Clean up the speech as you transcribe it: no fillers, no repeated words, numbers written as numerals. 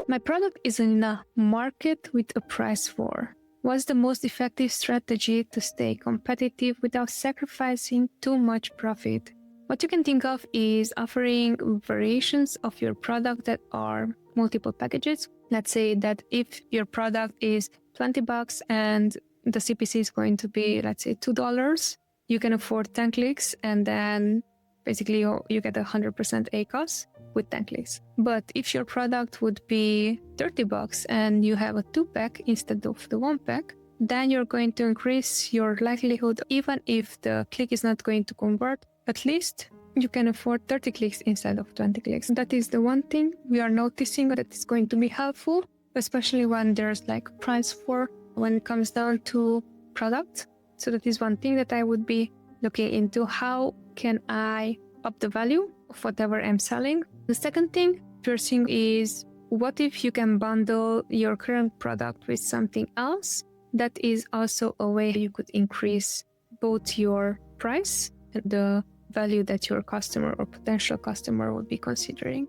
My product is in a market with a price war. What's the most effective strategy to stay competitive without sacrificing too much profit? What you can think of is offering variations of your product that are multiple packages. Let's say that if your product is $20 and the CPC is going to be, let's say, $2, you can afford 10 clicks and then basically you get 100% ACOS with 10 clicks. But if your product would be $30 and you have a 2-pack instead of the 1-pack, then you're going to increase your likelihood, even if the click is not going to convert, at least you can afford 30 clicks instead of 20 clicks. That is the one thing we are noticing that is going to be helpful, especially when there's like price war when it comes down to products. So that is one thing that I would be looking into. How can I up the value of whatever I'm selling? The second thing we're seeing is, what if you can bundle your current product with something else? That is also a way you could increase both your price and the value that your customer or potential customer would be considering.